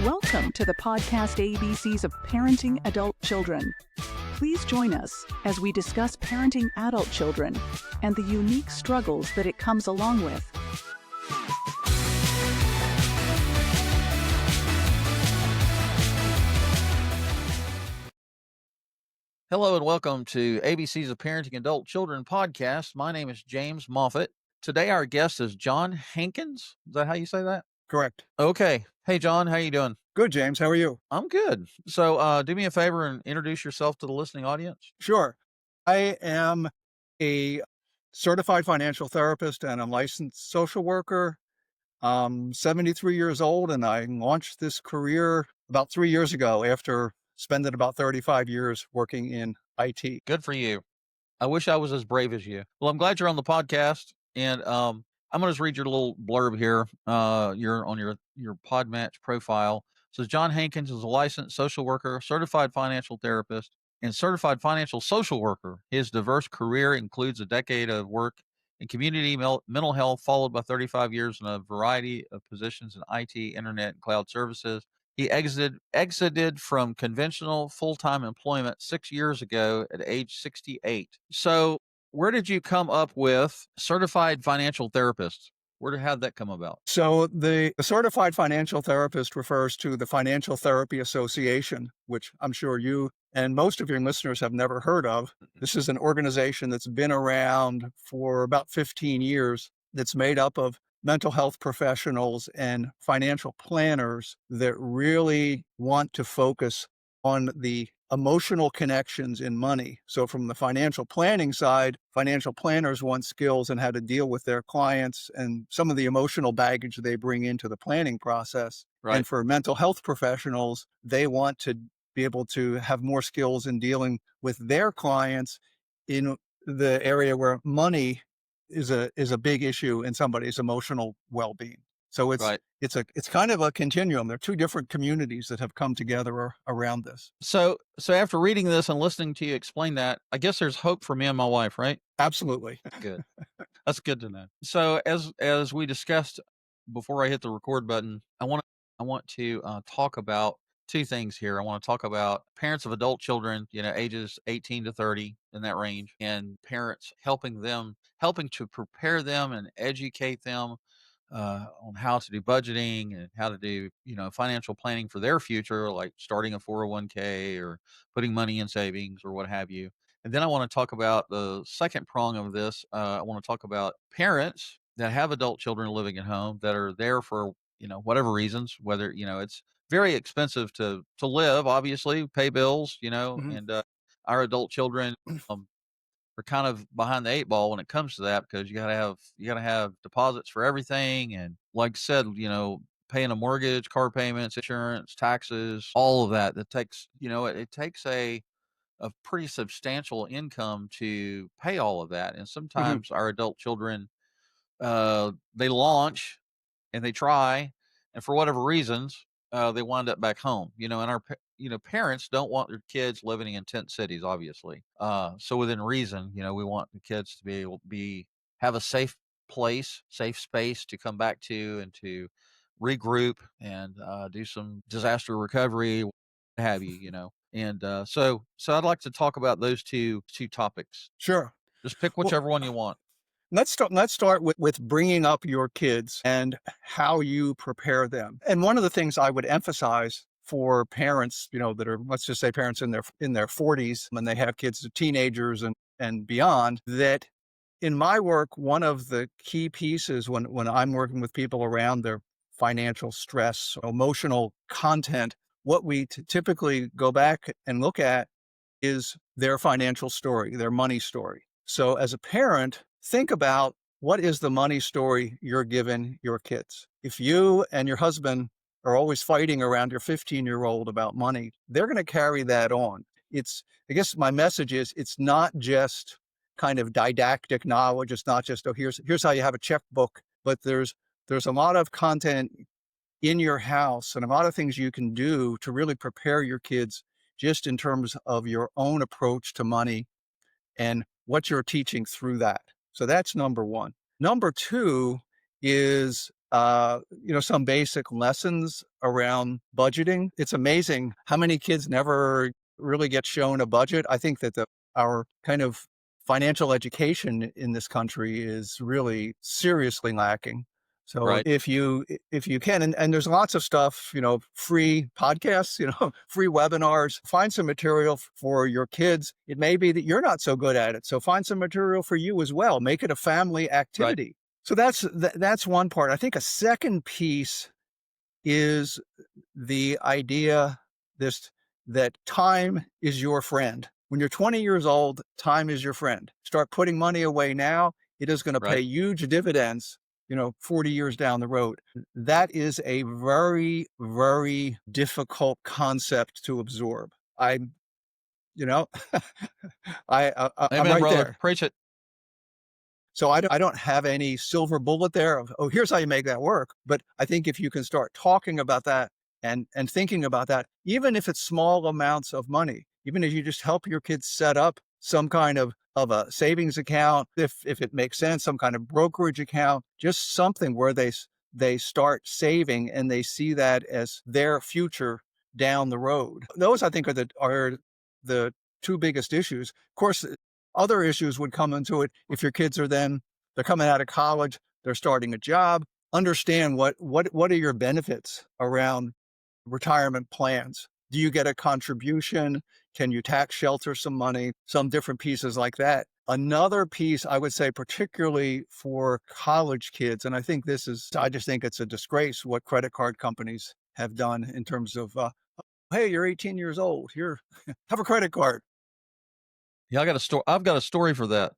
Welcome to the podcast ABCs of Parenting Adult Children. Please join us as we discuss parenting adult children and the unique struggles that it comes along with. Hello and welcome to ABCs of Parenting Adult Children podcast. My name is James Moffitt. Today our guest is John Hankins. Is that how you say that? Correct. Okay. Hey, John, how you doing? Good, James. How are you? I'm good. So do me a favor and introduce yourself to the listening audience. Sure. I am a certified financial therapist and a licensed social worker. I'm 73 years old, and I launched this career about 3 years ago after spending about 35 years working in IT. Good for you. I wish I was as brave as you. Well, I'm glad you're on the podcast, and I'm going to just read your little blurb here. You're on your Podmatch profile. It says John Hankins is a licensed social worker, certified financial therapist, and certified financial social worker. His diverse career includes a decade of work in community mental health, followed by 35 years in a variety of positions in IT, internet, and cloud services. He exited from conventional full-time employment 6 years ago at age 68. So where did you come up with certified financial therapist? How did that come about? So the certified financial therapist refers to the Financial Therapy Association, which I'm sure you and most of your listeners have never heard of. This is an organization that's been around for about 15 years that's made up of mental health professionals and financial planners that really want to focus on the emotional connections in money. So from the financial planning side, financial planners want skills in how to deal with their clients and some of the emotional baggage they bring into the planning process. Right. And for mental health professionals, they want to be able to have more skills in dealing with their clients in the area where money is a big issue in somebody's emotional well-being. So it's kind of a continuum. There are two different communities that have come together around this. So after reading this and listening to you explain that, I guess there's hope for me and my wife, right? Absolutely. Good. That's good to know. So as we discussed before I hit the record button, I want to talk about two things here. I want to talk about parents of adult children, ages 18 to 30 in that range, and parents helping to prepare them and educate them on how to do budgeting and how to do, financial planning for their future, like starting a 401k or putting money in savings or what have you. And then I want to talk about the second prong of this. I want to talk about parents that have adult children living at home that are there for, whatever reasons, whether, it's very expensive to live, obviously, pay bills, and our adult children are kind of behind the eight ball when it comes to that, because you gotta have deposits for everything. And like I said, paying a mortgage, car payments, insurance, taxes, all of that. That takes, it takes a pretty substantial income to pay all of that. And sometimes our adult children, they launch and they try, and for whatever reasons, they wind up back home, and our parents don't want their kids living in tent cities, obviously. So within reason, we want the kids to be able to have a safe space to come back to and to regroup and do some disaster recovery, what have you, And so I'd like to talk about those two topics. Sure. Just pick whichever one you want. Let's start with bringing up your kids and how you prepare them. And one of the things I would emphasize for parents, that are, let's just say parents in their 40s, when they have kids, teenagers and beyond, that in my work, one of the key pieces when I'm working with people around their financial stress, emotional content, what we typically go back and look at is their financial story, their money story. So as a parent, think about, what is the money story you're giving your kids? If you and your husband are always fighting around your 15-year-old about money, they're going to carry that on. I guess my message is, it's not just kind of didactic knowledge. It's not just, here's how you have a checkbook, but there's a lot of content in your house and a lot of things you can do to really prepare your kids just in terms of your own approach to money and what you're teaching through that. So that's number one. Number two is some basic lessons around budgeting. It's amazing how many kids never really get shown a budget. I think that our kind of financial education in this country is really seriously lacking. So Right. if you can, and there's lots of stuff, free podcasts, free webinars, find some material for your kids. It may be that you're not so good at it. So find some material for you as well. Make it a family Right. activity. So that's one part. I think a second piece is the idea this that time is your friend. When you're 20 years old, time is your friend. Start putting money away now. It is going to pay Right. huge dividends, 40 years down the road. That is a very, very difficult concept to absorb. I'm, you know, I'm Amen, right brother. there. Preach it. So I don't have any silver bullet there of, oh, here's how you make that work. But I think if you can start talking about that and thinking about that, even if it's small amounts of money, even if you just help your kids set up some kind of a savings account, if it makes sense, some kind of brokerage account, just something where they start saving and they see that as their future down the road. Those I think are the two biggest issues. Of course, other issues would come into it if your kids they're coming out of college, they're starting a job. Understand what are your benefits around retirement plans? Do you get a contribution? Can you tax shelter some money? Some different pieces like that. Another piece I would say, particularly for college kids, and I just think it's a disgrace what credit card companies have done in terms of, hey, you're 18 years old. Here, have a credit card. Yeah, I've got a story for that.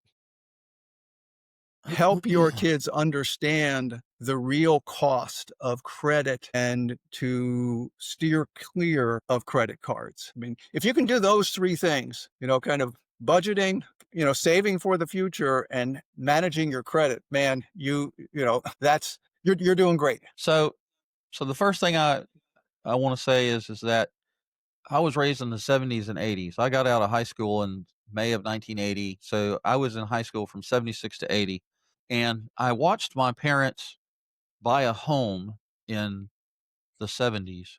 Help your kids understand the real cost of credit and to steer clear of credit cards. I mean, if you can do those three things, kind of budgeting, saving for the future and managing your credit, man, that's, you're doing great. So the first thing I want to say is that I was raised in the 70s and 80s. I got out of high school in May of 1980. So I was in high school from 76 to 80. And I watched my parents buy a home in the 70s,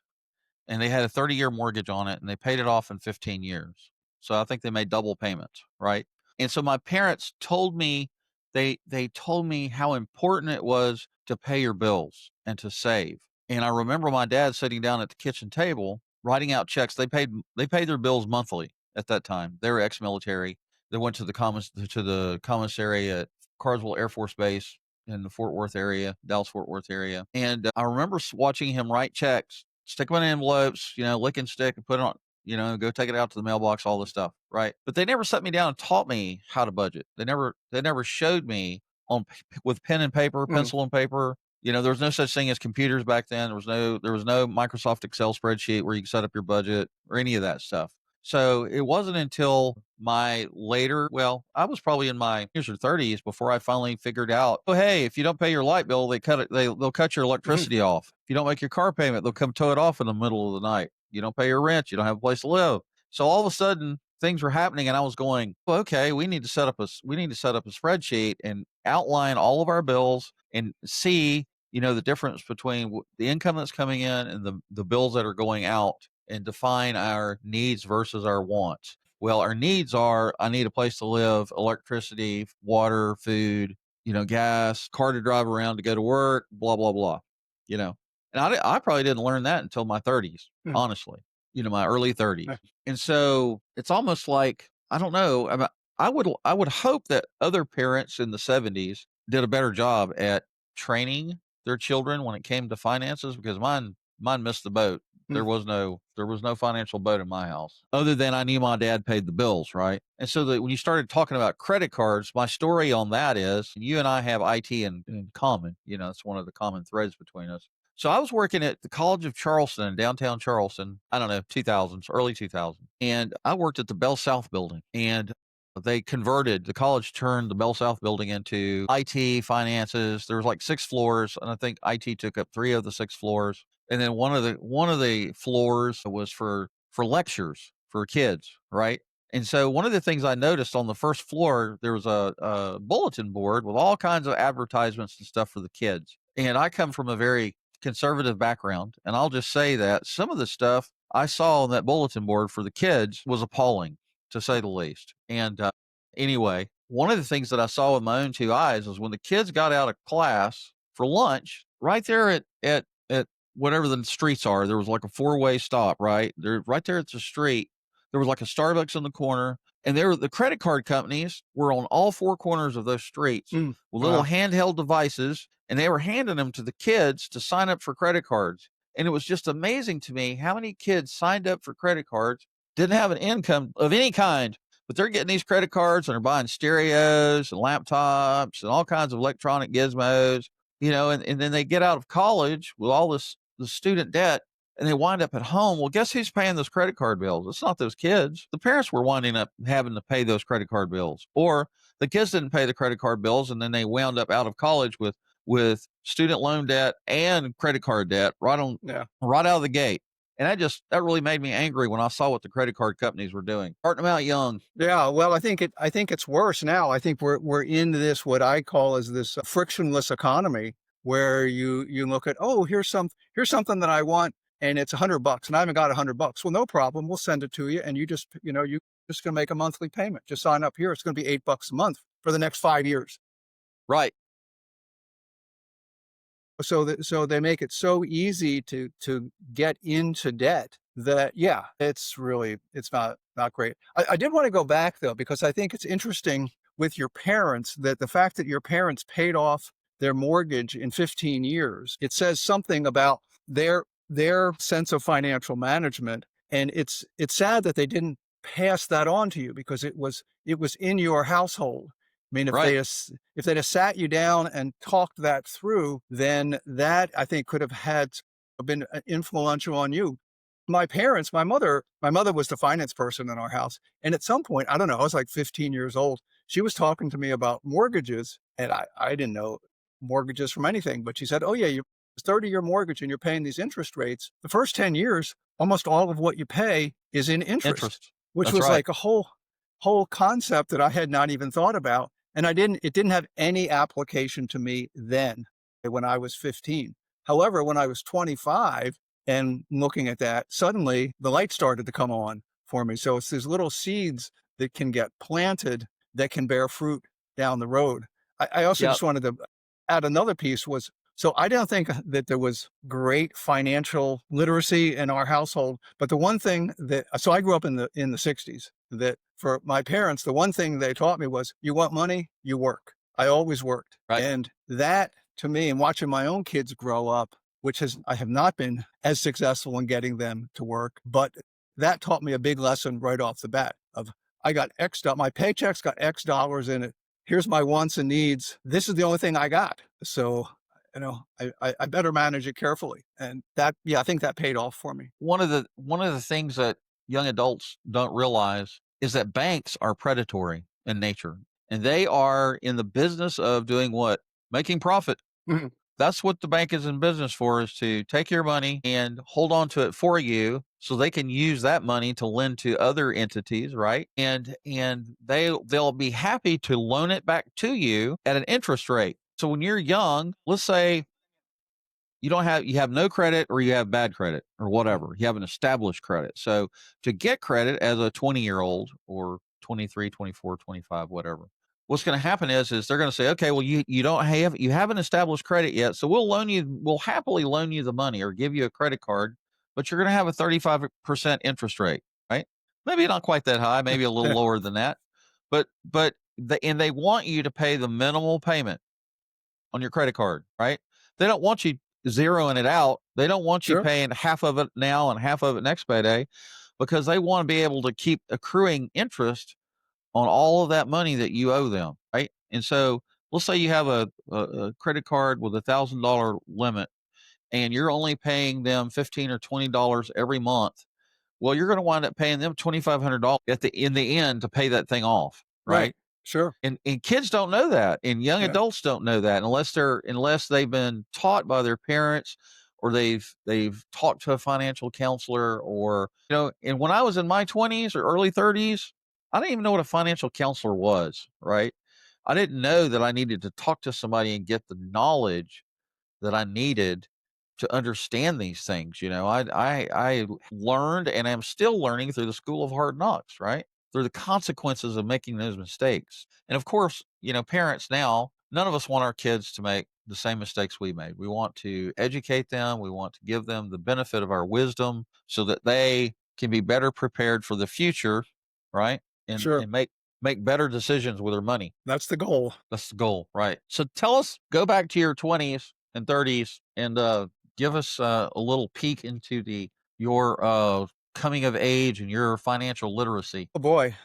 and they had a 30-year mortgage on it, and they paid it off in 15 years. So I think they made double payments, right? And so my parents told me, they told me how important it was to pay your bills and to save. And I remember my dad sitting down at the kitchen table writing out checks. They paid their bills monthly at that time. They were ex-military. They went to the commissary at Carswell Air Force Base in the Fort Worth area, Dallas Fort Worth area. And I remember watching him write checks, stick them in envelopes, lick and stick and put it on, go take it out to the mailbox, all this stuff, right? But they never set me down and taught me how to budget. They never showed me with pen and paper, pencil and paper. There was no such thing as computers back then. There was no Microsoft Excel spreadsheet where you could set up your budget or any of that stuff. So it wasn't until I was probably in my 20s or 30s before I finally figured out, oh, hey, if you don't pay your light bill, they'll cut your electricity off. If you don't make your car payment, they'll come tow it off in the middle of the night. You don't pay your rent, you don't have a place to live. So all of a sudden things were happening and I was going, well, okay, we need to set up a spreadsheet and outline all of our bills and see, the difference between the income that's coming in and the bills that are going out, and define our needs versus our wants. Well, our needs are, I need a place to live, electricity, water, food, gas, car to drive around to go to work, blah, blah, blah, And I probably didn't learn that until my 30s, honestly, my early 30s. And so it's almost like, I don't know. I would hope that other parents in the 70s did a better job at training their children when it came to finances, because mine missed the boat. There was no financial boat in my house, other than I knew my dad paid the bills, right? And so when you started talking about credit cards, my story on that is, you and I have IT in common. It's one of the common threads between us. So I was working at the College of Charleston, downtown Charleston, I don't know, 2000s, early 2000s. And I worked at the Bell South building, and the college turned the Bell South building into IT, finances. There was like 6 floors, and I think IT took up 3 of the 6 floors. And then one of the floors was for lectures for kids, right? And so one of the things I noticed on the first floor, there was a bulletin board with all kinds of advertisements and stuff for the kids. And I come from a very conservative background. And I'll just say that some of the stuff I saw on that bulletin board for the kids was appalling, to say the least. And anyway, one of the things that I saw with my own two eyes was when the kids got out of class for lunch, right there at whatever the streets are, there was like a four-way stop, right? There, right there at the street, there was like a Starbucks in the corner. And the credit card companies were on all four corners of those streets with little Wow. handheld devices, and they were handing them to the kids to sign up for credit cards. And it was just amazing to me how many kids signed up for credit cards, didn't have an income of any kind, but they're getting these credit cards and are buying stereos and laptops and all kinds of electronic gizmos, and then they get out of college with all the student debt, and they wind up at home. Well, guess who's paying those credit card bills? It's not those kids. The parents were winding up having to pay those credit card bills, or the kids didn't pay the credit card bills, and then they wound up out of college with student loan debt and credit card debt right out of the gate. And that really made me angry when I saw what the credit card companies were doing, starting them out young. Yeah, well, I think it's worse now. I think we're in this, what I call is this frictionless economy, where you look at, oh, here's something that I want, and it's $100 and I haven't got $100. Well, no problem. We'll send it to you. And you just, you're just going to make a monthly payment. Just sign up here. It's going to be $8 a month for the next 5 years. Right. So they make it so easy to get into debt that, yeah, it's not great. I did want to go back though, because I think it's interesting with your parents, that the fact that your parents paid off their mortgage in 15 years, it says something about their sense of financial management. And it's sad that they didn't pass that on to you, because it was in your household. I mean, if they'd have sat you down and talked that through, then that, I think, could have been influential on you. My parents, my mother was the finance person in our house. And at some point, I don't know, I was like 15 years old. She was talking to me about mortgages, and I didn't know mortgages from anything, but she said, oh yeah, you 30-year mortgage and you're paying these interest rates. The first 10 years, almost all of what you pay is in interest. Which That's was right. like a whole concept that I had not even thought about. And it didn't have any application to me then, when I was 15. However, when I was 25 and looking at that, suddenly the light started to come on for me. So it's these little seeds that can get planted that can bear fruit down the road. I also just wanted to add another piece was, so I don't think that there was great financial literacy in our household, but the one thing so I grew up in the 60s, that for my parents, the one thing they taught me was, you want money, you work. I always worked. Right. And that, to me, and watching my own kids grow up, I have not been as successful in getting them to work, but that taught me a big lesson right off the bat of, I got my paycheck's got X dollars in it. Here's my wants and needs. This is the only thing I got. So, I better manage it carefully. And that, I think that paid off for me. One of the things that young adults don't realize is that banks are predatory in nature, and they are in the business of doing what? Making profit. Mhm. That's what the bank is in business for, is to take your money and hold on to it for you so they can use that money to lend to other entities, right? And they'll be happy to loan it back to you at an interest rate. So when you're young, let's say you have no credit, or you have bad credit, or whatever. You have an established credit. So to get credit as a 20-year-old, or 23, 24, 25, whatever, what's going to happen is they're going to say, okay, well, you haven't established credit yet, so we'll happily loan you the money or give you a credit card, but you're going to have a 35% interest rate, right? Maybe not quite that high, maybe a little lower than that, but they want you to pay the minimal payment on your credit card, right? They don't want you zeroing it out. They don't want you paying half of it now and half of it next payday, because they want to be able to keep accruing interest on all of that money that you owe them, right? And so let's say you have a credit card with $1,000 limit, and you're only paying them $15 or $20 every month. Well, you're going to wind up paying them $2,500 in the end to pay that thing off, right? Sure. And kids don't know that, and young adults don't know that unless they've been taught by their parents, or they've talked to a financial counselor, or and when I was in my 20s or early 30s, I didn't even know what a financial counselor was, right? I didn't know that I needed to talk to somebody and get the knowledge that I needed to understand these things. I learned and I'm still learning through the school of hard knocks, right? Through the consequences of making those mistakes. And of course, parents now, none of us want our kids to make the same mistakes we made. We want to educate them. We want to give them the benefit of our wisdom so that they can be better prepared for the future, right? And Sure. and make better decisions with their money. That's the goal. That's the goal, right? So tell us, go back to your 20s and 30s and give us a little peek into your coming of age and your financial literacy. Oh boy.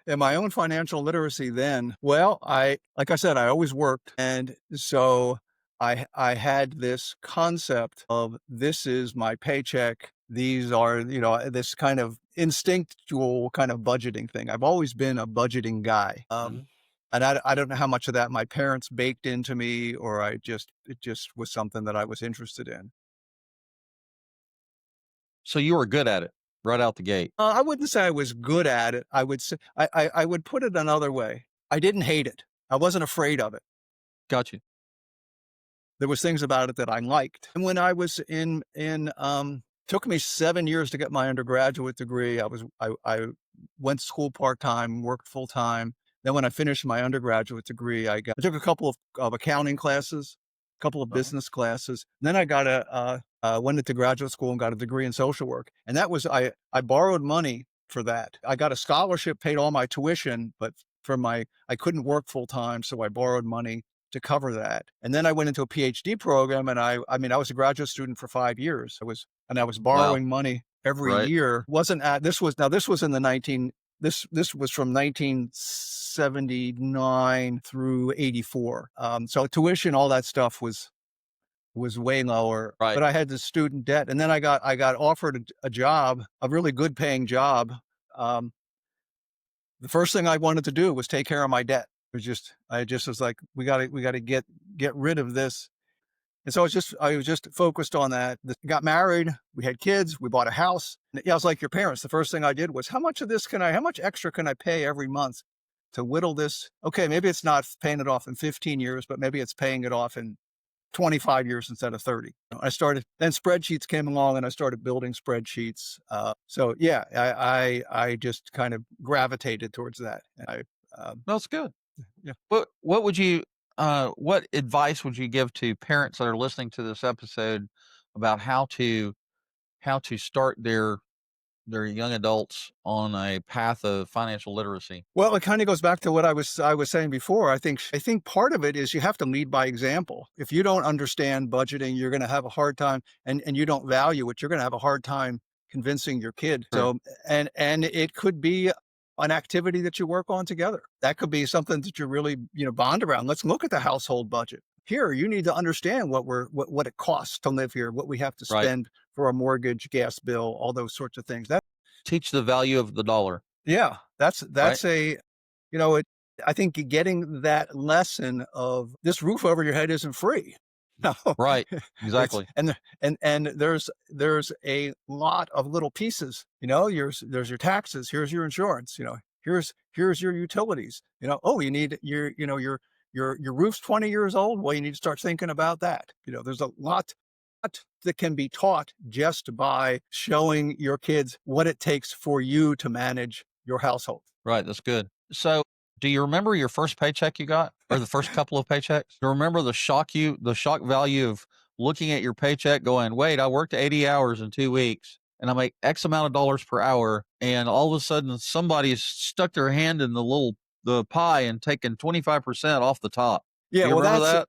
In my own financial literacy then, well, like I said, I always worked. And so I had this concept of this is my paycheck. These are, this kind of instinctual kind of budgeting thing. I've always been a budgeting guy. And I don't know how much of that my parents baked into me, or it just was something that I was interested in. So you were good at it right out the gate. I wouldn't say I was good at it. I would say I would put it another way. I didn't hate it. I wasn't afraid of it. Got you. There was things about it that I liked. And when I was took me 7 years to get my undergraduate degree. I went to school part-time, worked full-time. Then when I finished my undergraduate degree, I took a couple of accounting classes, a couple of business classes. And then I got went into graduate school and got a degree in social work. And that was, I borrowed money for that. I got a scholarship, paid all my tuition, but I couldn't work full time. So I borrowed money to cover that. And then I went into a PhD program, and I was a graduate student for 5 years. I was borrowing money every year. This was in the this was from 1979 through 84. So tuition, all that stuff was way lower, right. But I had the student debt. And then I got offered a job, a really good paying job. The first thing I wanted to do was take care of my debt. I just was like, we got to get rid of this. And so I was just focused on that. Got married, we had kids, we bought a house. And I was like your parents. The first thing I did was, how much extra can I pay every month to whittle this? Okay, maybe it's not paying it off in 15 years, but maybe it's paying it off in 25 years instead of 30. Then spreadsheets came along, and I started building spreadsheets. So yeah, I just kind of gravitated towards that. That's good. Yeah. What advice would you give to parents that are listening to this episode about how to start their young adults on a path of financial literacy? Well, it kind of goes back to what I was saying before. I think part of it is you have to lead by example. If you don't understand budgeting, you're going to have a hard time, and you don't value it, you're going to have a hard time convincing your kid. Right. So, and it could be an activity that you work on together. That could be something that you really, bond around. Let's look at the household budget. Here, you need to understand what it costs to live here, what we have to spend for a mortgage, gas bill, all those sorts of things. Teach the value of the dollar. Yeah, that's Right. I think getting that lesson of this roof over your head isn't free. No. Right. Exactly. And there's a lot of little pieces, there's your taxes, here's your insurance, here's your utilities, you need your roof's 20 years old. Well, you need to start thinking about that. There's a lot that can be taught just by showing your kids what it takes for you to manage your household. Right. That's good. So do you remember your first paycheck you got, or the first couple of paychecks? Do you remember the shock value of looking at your paycheck going, wait, I worked 80 hours in 2 weeks and I make X amount of dollars per hour. And all of a sudden somebody's stuck their hand in the pie and taken 25% off the top. Yeah. Do you remember that?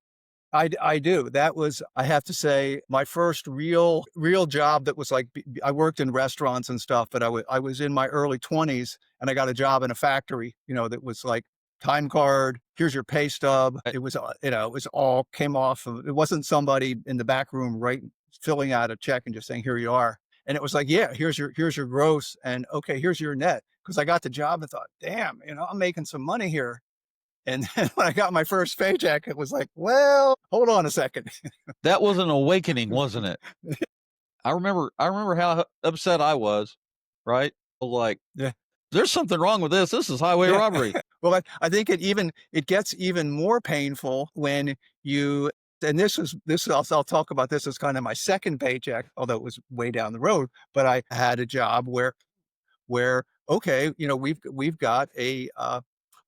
I do. That was, I have to say, my first real job that was like, I worked in restaurants and stuff, but I was in my early 20s, and I got a job in a factory, that was like time card, here's your pay stub. It was, it was all came off of, it wasn't somebody in the back room filling out a check and just saying, here you are. And it was like, yeah, here's your gross, and okay, here's your net. Because I got the job and thought, damn, I'm making some money here. And then when I got my first paycheck, it was like, well, hold on a second. That was an awakening, wasn't it? I remember how upset I was, right? Like, yeah, there's something wrong with this. This is highway robbery. Well, I think it gets even more painful when you And I'll talk about this as kind of my second paycheck, although it was way down the road. But I had a job where okay, we've got a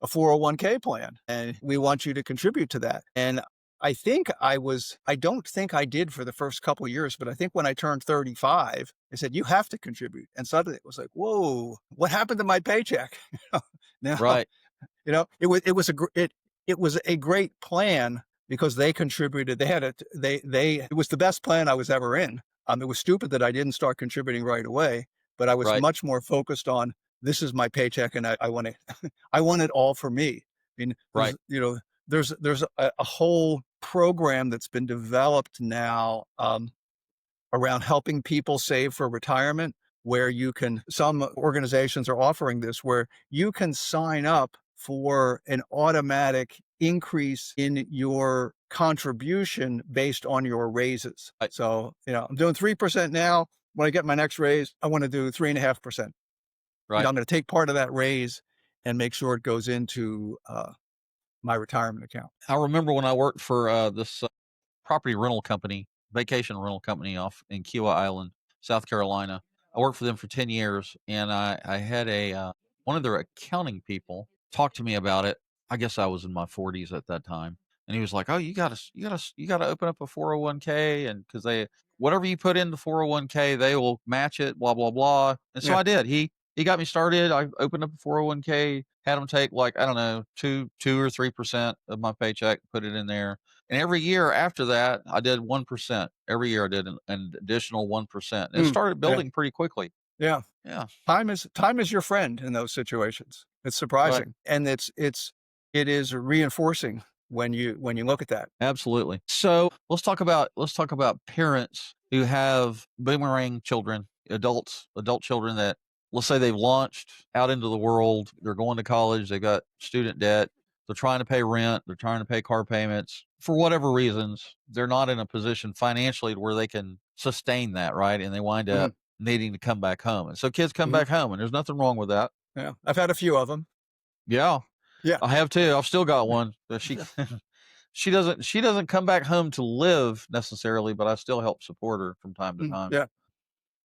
401k plan, and we want you to contribute to that. And I don't think I did for the first couple of years, but I think when I turned 35, they said, you have to contribute. And suddenly it was like, whoa, what happened to my paycheck? Now, Right. it was a great plan because they contributed. They had it was the best plan I was ever in. It was stupid that I didn't start contributing right away, but I was Right. much more focused on this is my paycheck, and I want it. I want it all for me. I mean, Right. there's a whole program that's been developed now around helping people save for retirement, where some organizations are offering this, where you can sign up for an automatic increase in your contribution based on your raises. Right. So, I'm doing 3% now. When I get my next raise, I want to do 3.5%. Right. I'm going to take part of that raise and make sure it goes into my retirement account. I remember when I worked for this property rental company, vacation rental company off in Kiowa Island, South Carolina. I worked for them for 10 years, and I had one of their accounting people talk to me about it. I guess I was in my 40s at that time. And he was like, "Oh, you gotta open up a 401k, and because whatever you put in the 401k, they will match it, blah blah blah." And so Yeah. I did. He got me started. I opened up a 401k, had them take, like, I don't know, 2 or 3% of my paycheck, put it in there. And every year after that, I did 1%. Every year I did an additional 1%. And it started Yeah. building pretty quickly. Yeah. Yeah. Time is your friend in those situations. It's Right. surprising. And it is reinforcing when you look at that. Absolutely. So let's talk about parents who have boomerang children, adult children that, let's say, they've launched out into the world. They're going to college. They got student debt. They're trying to pay rent. They're trying to pay car payments. For whatever reasons, they're not in a position financially to where they can sustain that, right? And they wind Mhm. up needing to come back home. And so kids come Mhm. back home, and there's nothing wrong with that. Yeah. I've had a few of them. Yeah, Yeah. I have too. I've still got one. But she doesn't come back home to live necessarily, but I still help support her from time to time. Yeah.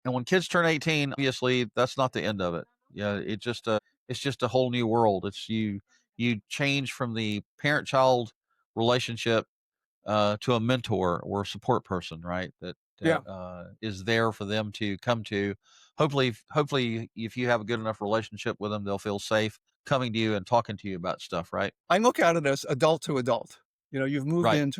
And when kids turn 18, obviously that's not the end of it. Yeah, it's just a whole new world. It's you change from the parent-child relationship to a mentor or a support person, right? Yeah. That is there for them to come to. Hopefully, if you have a good enough relationship with them, they'll feel safe coming to you and talking to you about stuff, right? I look at it as adult to adult. You've moved Right.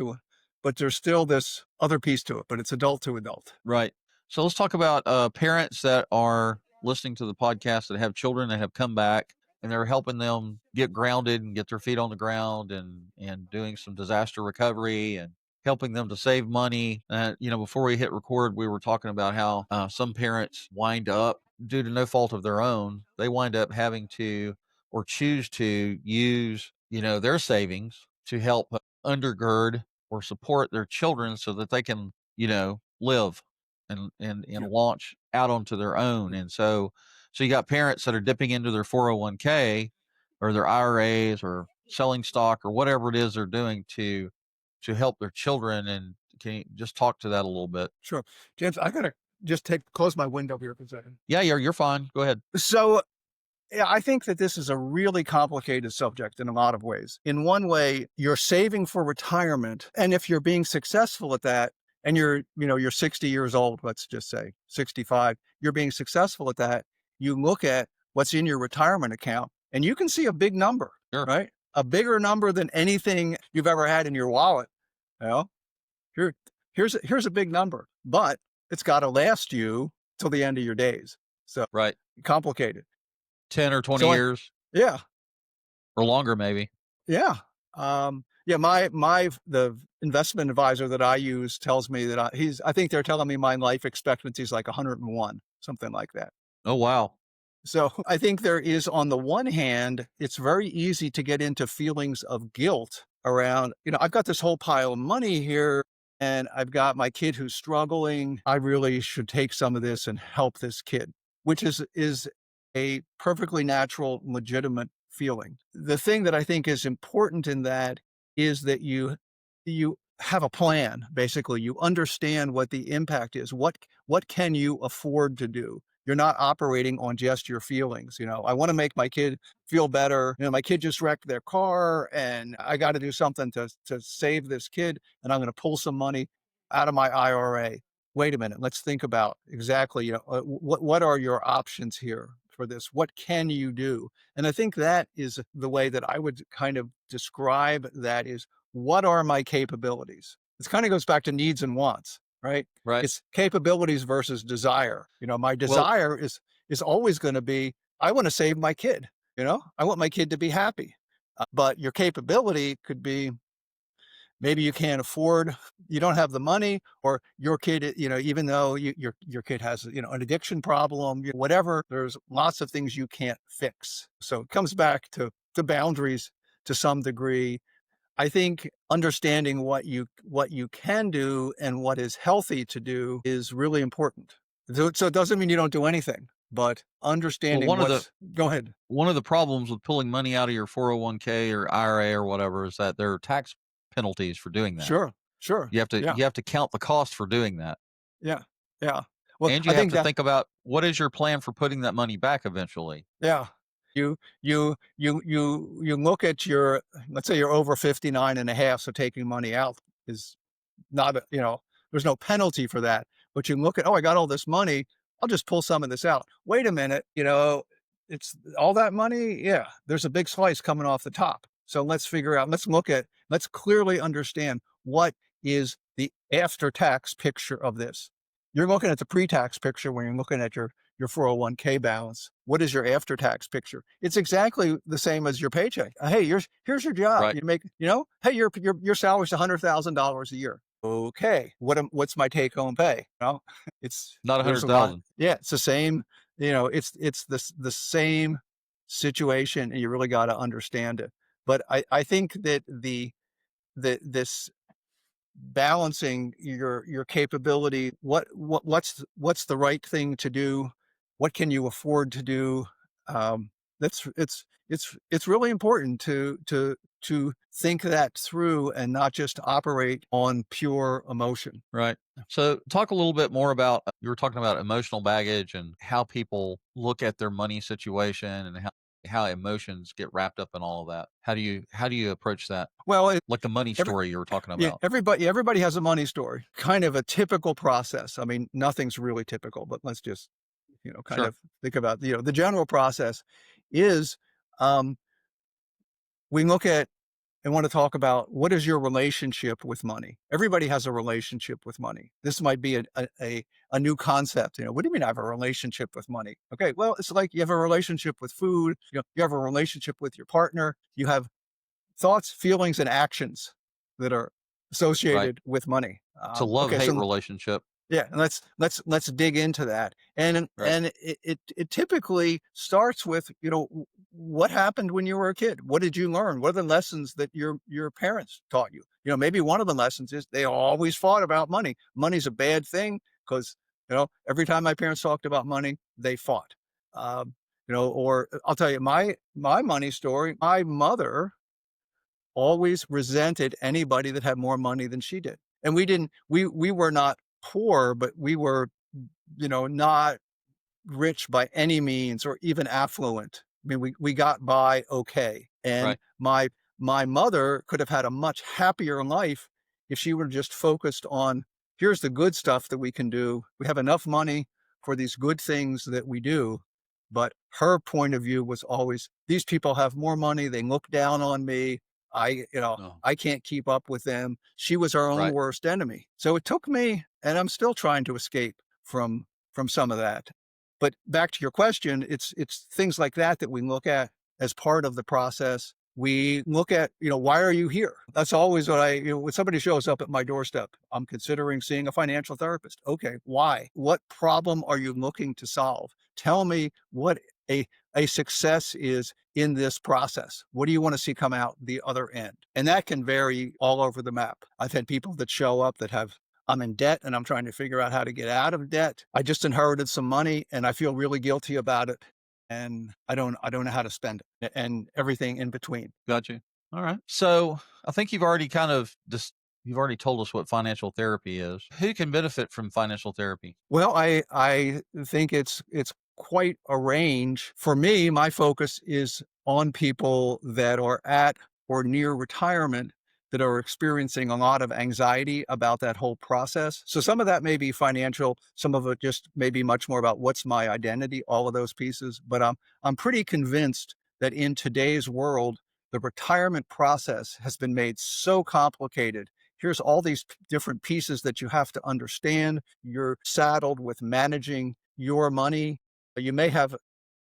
but there's still this other piece to it, but it's adult to adult. Right. So let's talk about parents that are listening to the podcast that have children that have come back, and they're helping them get grounded and get their feet on the ground, and doing some disaster recovery and helping them to save money. Before we hit record, we were talking about how some parents wind up, due to no fault of their own, they wind up having to or choose to use their savings to help undergird or support their children so that they can live and Yeah. launch out onto their own. And so you got parents that are dipping into their 401k or their IRAs or selling stock or whatever it is they're doing to help their children. And can you just talk to that a little bit? Sure. James, I gotta just close my window here for a second. Yeah, you're fine. Go ahead. So yeah, I think that this is a really complicated subject in a lot of ways. In one way, you're saving for retirement, and if you're being successful at that, and you're 60 years old, let's just say 65, you're being successful at that, you look at what's in your retirement account, and you can see a big number, Sure. right? A bigger number than anything you've ever had in your wallet. You know, Here, here's a big number, but it's got to last you till the end of your days. So Right. complicated. 10 or 20 So years yeah. or longer, maybe. Yeah. Yeah, the investment advisor that I use tells me that I think they're telling me my life expectancy is like 101, something like that. Oh, wow. So I think there is, on the one hand, it's very easy to get into feelings of guilt around, I've got this whole pile of money here, and I've got my kid who's struggling. I really should take some of this and help this kid, which is a perfectly natural, legitimate feeling. The thing that I think is important in that is that you have a plan. Basically, you understand what the impact is. What can you afford to do? You're not operating on just your feelings. I want to make my kid feel better. My kid just wrecked their car, and I got to do something to save this kid, and I'm going to pull some money out of my IRA. Wait a minute. Let's think about exactly. What are your options here for this? What can you do? And I think that is the way that I would kind of describe that is what are my capabilities? This kind of goes back to needs and wants, right? Right. It's capabilities versus desire. My Well, desire is always going to be I want to save my kid. I want my kid to be happy. But your capability could be maybe you can't afford, you don't have the money, or your kid, even though your kid has, an addiction problem, whatever, there's lots of things you can't fix. So it comes back to boundaries to some degree. I think understanding what you can do and what is healthy to do is really important. So it doesn't mean you don't do anything, but well, understanding go ahead. one of the problems with pulling money out of your 401k or IRA or whatever is that there are tax penalties for doing that. Sure, sure. Yeah, You have to count the cost for doing that. yeah, yeah. Well, And you I have think to that, think about what is your plan for putting that money back eventually. yeah. You look at let's say you're over 59 and a half, so taking money out is not, there's no penalty for that. But you look at, oh, I got all this money, I'll just pull some of this out. Wait a minute, it's all that money. Yeah, there's a big slice coming off the top. So let's clearly understand what is the after tax picture of this. You're looking at the pre-tax picture when you're looking at your 401k balance. What is your after tax picture? It's exactly the same as your paycheck. Hey, here's your job. Right. You make, hey, your salary's $100,000 a year. Okay, what's my take home pay? It's Not there's a lot. 100,000. Yeah, it's the same. It's the same situation, and you really got to understand it. But I think that this balancing your capability, what's the right thing to do, what can you afford to do, that's it's really important to think that through and not just operate on pure emotion. Right. So talk a little bit more about, you were talking about emotional baggage and how people look at their money situation and how emotions get wrapped up in all of that. How do you approach that? Well, Like the money every story you were talking yeah, about. everybody has a money story, kind of a typical process. I mean, nothing's really typical, but let's just kind Sure. of think about the general process is, we look at and want to talk about what is your relationship with money. Everybody has a relationship with money. This might be a new concept. What do you mean I have a relationship with money? Okay, well, it's like you have a relationship with food. You have a relationship with your partner. You have thoughts, feelings, and actions that are Right. associated with money. It's a Okay, love-hate so relationship. yeah, and let's dig into that. And Right. it typically starts with, what happened when you were a kid? What did you learn? What are the lessons that your parents taught you? Maybe one of the lessons is they always fought about money. Money's a bad thing because, every time my parents talked about money, they fought. Or I'll tell you my money story. My mother always resented anybody that had more money than she did. And we were not poor, but we were, not rich by any means or even affluent. I mean, we got by okay. And Right. my mother could have had a much happier life if she were just focused on here's the good stuff that we can do. We have enough money for these good things that we do. But her point of view was always these people have more money. They look down on me. No. I can't keep up with them. She was our own Right. worst enemy. So it took me, and I'm still trying to escape from some of that. But back to your question, it's things like that we look at as part of the process. We look at, why are you here? That's always what when somebody shows up at my doorstep, I'm considering seeing a financial therapist. Okay, why? What problem are you looking to solve? Tell me what a success is in this process. What do you want to see come out the other end? And that can vary all over the map. I've had people that show up that I'm in debt and I'm trying to figure out how to get out of debt. I just inherited some money and I feel really guilty about it. And I don't know how to spend it and everything in between. Got you. All right. So I think you've already kind of just you've already told us what financial therapy is. Who can benefit from financial therapy? Well, I think it's quite a range. For me, my focus is on people that are at or near retirement that are experiencing a lot of anxiety about that whole process. So some of that may be financial, some of it just may be much more about what's my identity, all of those pieces. But I'm pretty convinced that in today's world, the retirement process has been made so complicated. Here's all these different pieces that you have to understand. You're saddled with managing your money. You may have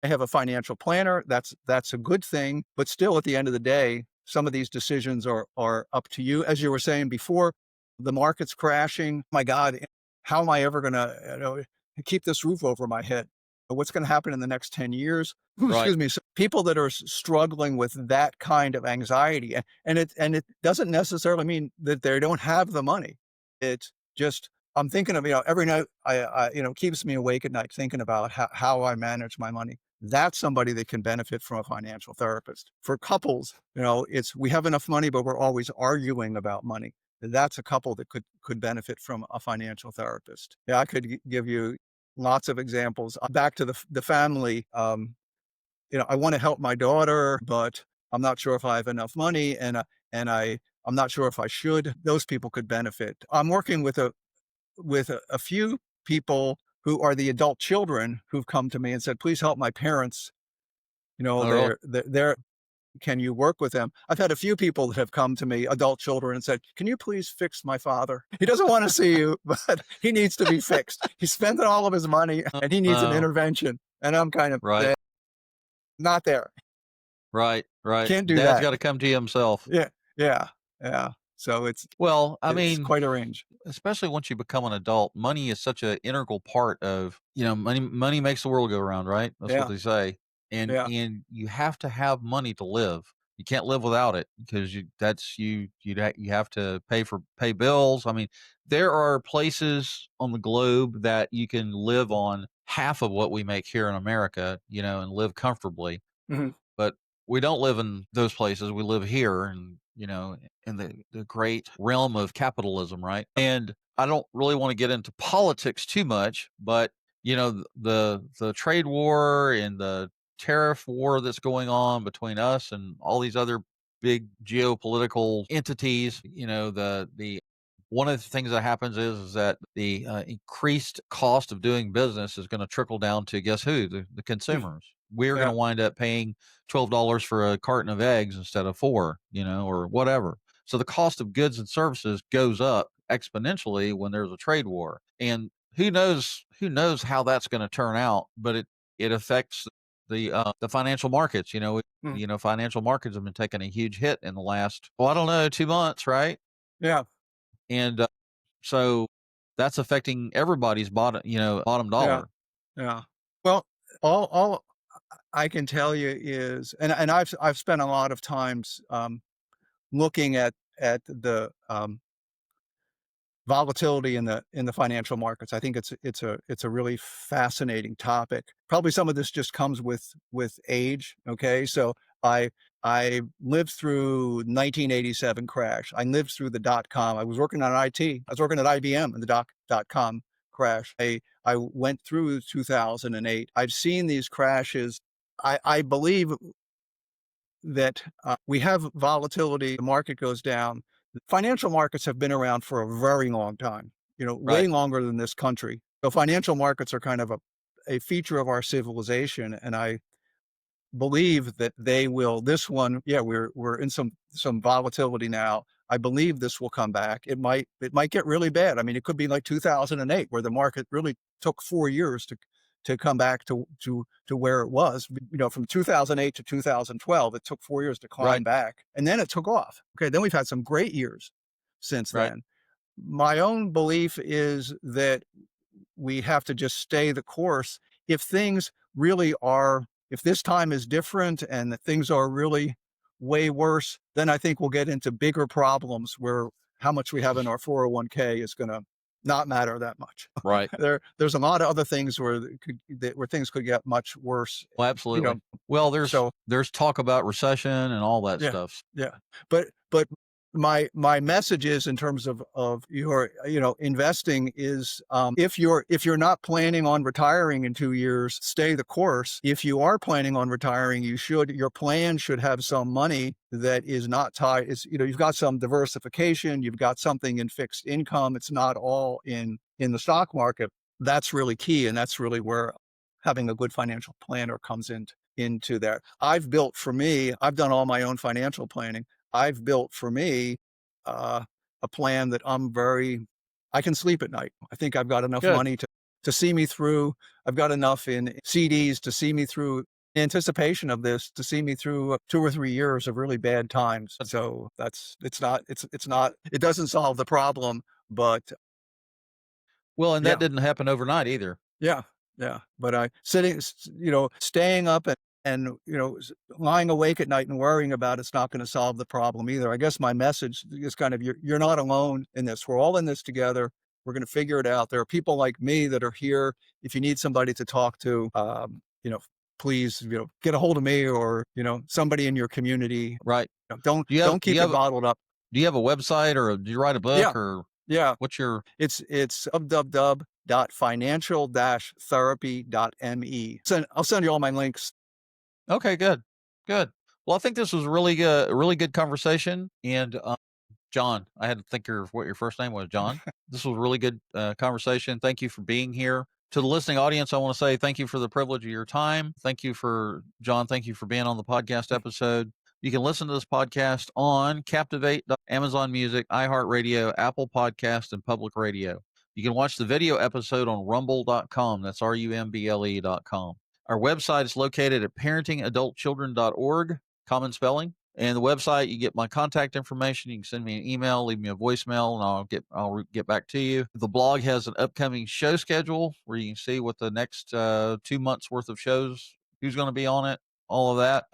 a financial planner. That's a good thing, but still at the end of the day, some of these decisions are up to you. As you were saying before, the market's crashing. My God, how am I ever going to keep this roof over my head? What's going to happen in the next 10 years? Right. Excuse me. So people that are struggling with that kind of anxiety, and it doesn't necessarily mean that they don't have the money. It's just I'm thinking of, every night I keeps me awake at night thinking about how I manage my money. That's somebody that can benefit from a financial therapist. For couples, it's we have enough money, but we're always arguing about money. That's a couple that could benefit from a financial therapist. Yeah, I could give you lots of examples. Back to the family. I want to help my daughter, but I'm not sure if I have enough money, and I'm not sure if I should. Those people could benefit. I'm working with a few people who are the adult children who've come to me and said, "Please help my parents." Oh, really? They're can you work with them? I've had a few people that have come to me, adult children, and said, "Can you please fix my father? He doesn't want to see you, but he needs to be fixed. He's spending all of his money and he needs an Oh, intervention." And I'm kind of right, not there. right. Can't do Dad's that. got to come to you himself. Yeah, yeah, yeah. So Well, I it's mean, quite a range. especially once you become an adult, money is such an integral part of, money makes the world go round, right? That's what Yeah, they say. And yeah. you have to have money to live. You can't live without it because you have to pay bills. I mean, there are places on the globe that you can live on half of what we make here in America, and live comfortably. Mhm. But we don't live in those places. We live here and, in the great realm of capitalism, right? And I don't really want to get into politics too much, but the trade war and the tariff war that's going on between us and all these other big geopolitical entities, the one of the things that happens is that the increased cost of doing business is going to trickle down to guess who? The consumers. We're going Yeah. to wind up paying $12 for a carton of eggs instead of 4, or whatever. So the cost of goods and services goes up exponentially when there's a trade war. And who knows how that's going to turn out, but it affects the financial markets. Mm. Financial markets have been taking a huge hit in the last, well, I don't know, 2 months, right? Yeah, And so that's affecting everybody's bottom yeah, dollar. yeah. Well, all I can tell you is, and I've spent a lot of times looking at the volatility in the financial markets. I think it's a really fascinating topic. Probably some of this just comes with age. Okay, so I lived through 1987 crash. I lived through the .com. I was working on IT. I was working at IBM in the .com crash. I went through 2008. I've seen these crashes. I believe that we have volatility, the market goes down. Financial markets have been around for a very long time, way Right. longer than this country. So financial markets are kind of a feature of our civilization. And I believe that they will, this one, yeah, we're in some volatility now. I believe this will come back. It might get really bad. I mean, it could be like 2008 where the market really took 4 years to come back to where it was. From 2008 to 2012, it took 4 years to climb Right. back, and then it took off. Okay, then we've had some great years since Right. then. My own belief is that we have to just stay the course. If things really are, if this time is different and that things are really way worse, then I think we'll get into bigger problems where how much we have in our 401k is going to not matter that much. Right. There's a lot of other things where where things could get much worse. Well, You know, absolutely. Well, so there's talk about recession and all that yeah, stuff. yeah. But my message is, in terms of your investing, is if you're not planning on retiring in 2 years, stay the course. If you are planning on retiring, your plan should have some money that is not tied. You've got some diversification, you've got something in fixed income. It's not all in the stock market. That's really key, and that's really where having a good financial planner comes into that. I've done all my own financial planning. I've built for me a plan that I can sleep at night. I think I've got enough Good. money to see me through. I've got enough in CDs to see me through, anticipation of this, to see me through 2 or 3 years of really bad times. So it doesn't solve the problem, but Well, and yeah. that didn't happen overnight either. Yeah. But staying up and lying awake at night and worrying about it's not going to solve the problem either. I guess my message is kind of, you're not alone in this. We're all in this together. We're going to figure it out. There are people like me that are here. If you need somebody to talk to, please, get a hold of me, or somebody in your community. Right. Don't keep it bottled up. Do you have a website, or do you write a book? Yeah. Or Yeah. what's your? It's www.financial-therapy.me. I'll send you all my links. Okay, good. Well, I think this was a really good conversation. And John, I had to think what your first name was, John. This was a really good conversation. Thank you for being here. To the listening audience, I want to say thank you for the privilege of your time. Thank you for being on the podcast episode. You can listen to this podcast on Captivate, Amazon Music, iHeartRadio, Apple Podcast, and Public Radio. You can watch the video episode on rumble.com. That's rumble.com. Our website is located at parentingadultchildren.org, common spelling. And the website, you get my contact information. You can send me an email, leave me a voicemail, and I'll get back to you. The blog has an upcoming show schedule where you can see what the next 2 months worth of shows, who's going to be on it, all of that.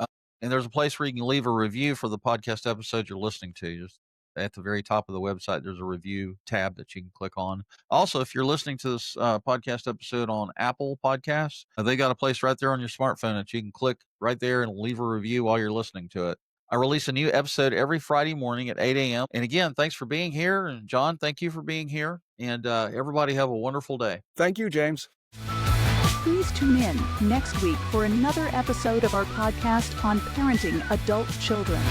And there's a place where you can leave a review for the podcast episode you're listening to. Just at the very top of the website, there's a review tab that you can click on. Also, if you're listening to this podcast episode on Apple Podcasts, they got a place right there on your smartphone that you can click right there and leave a review while you're listening to it. I release a new episode every Friday morning at 8 a.m. And again, thanks for being here. And John, thank you for being here. And everybody have a wonderful day. Thank you, James. Please tune in next week for another episode of our podcast on parenting adult children.